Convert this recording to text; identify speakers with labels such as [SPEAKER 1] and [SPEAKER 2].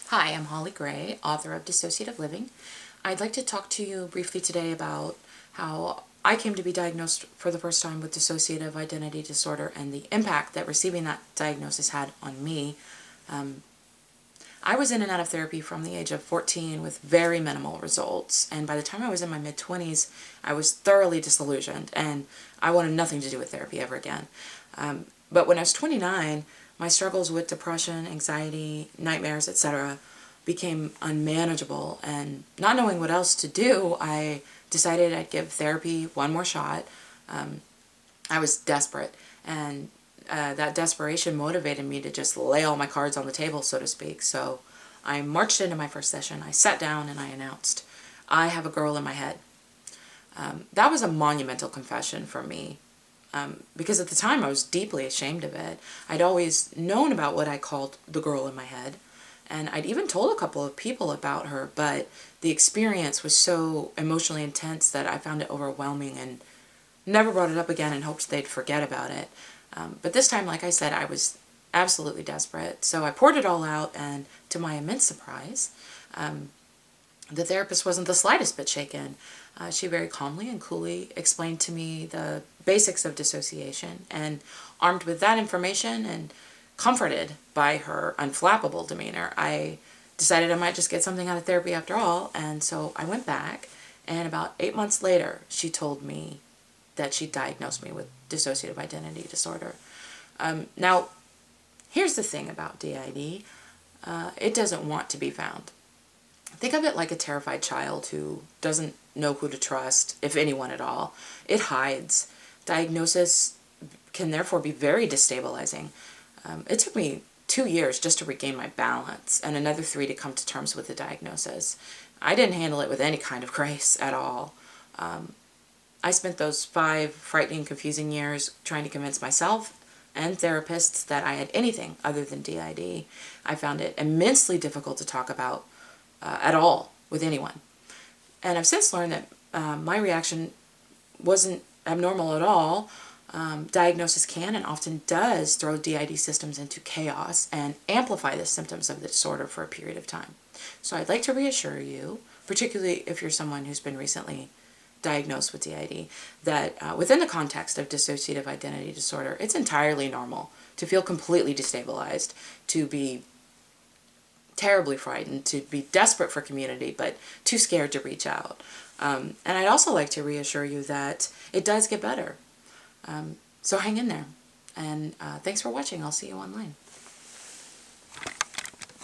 [SPEAKER 1] Hi, I'm Holly Gray, author of Dissociative Living. I'd like to talk to you briefly today about how I came to be diagnosed for the first time with dissociative identity disorder and the impact that receiving that diagnosis had on me. I was in and out of therapy from the age of 14 with very minimal results, and by the time I was in my mid-20s, I was thoroughly disillusioned, and I wanted nothing to do with therapy ever again. But when I was 29, my struggles with depression, anxiety, nightmares, etc. became unmanageable, and not knowing what else to do, I decided I'd give therapy one more shot. I was desperate, and that desperation motivated me to just lay all my cards on the table, so to speak. So I marched into my first session, I sat down, and I announced, I have a girl in my head. That was a monumental confession for me, because at the time I was deeply ashamed of it. I'd always known about what I called the girl in my head, and I'd even told a couple of people about her, but the experience was so emotionally intense that I found it overwhelming and never brought it up again and hoped they'd forget about it. But this time, like I said, I was absolutely desperate. So I poured it all out, and to my immense surprise, the therapist wasn't the slightest bit shaken. She very calmly and coolly explained to me the basics of dissociation, and armed with that information and comforted by her unflappable demeanor, I decided I might just get something out of therapy after all, and so I went back, and about 8 months later, she told me that she diagnosed me with dissociative identity disorder. Now, here's the thing about DID. It doesn't want to be found. Think of it like a terrified child who doesn't know who to trust, if anyone at all. It hides. Diagnosis can therefore be very destabilizing. It took me 2 years just to regain my balance, and another 3 to come to terms with the diagnosis. I didn't handle it with any kind of grace at all. I spent those 5 frightening, confusing years trying to convince myself and therapists that I had anything other than DID. I found it immensely difficult to talk about at all with anyone. And I've since learned that my reaction wasn't abnormal at all. Diagnosis can and often does throw DID systems into chaos and amplify the symptoms of the disorder for a period of time. So I'd like to reassure you, particularly if you're someone who's been recently diagnosed with DID, that within the context of dissociative identity disorder, it's entirely normal to feel completely destabilized, to be terribly frightened, to be desperate for community, but too scared to reach out. And I'd also like to reassure you that it does get better. So hang in there. And thanks for watching. I'll see you online.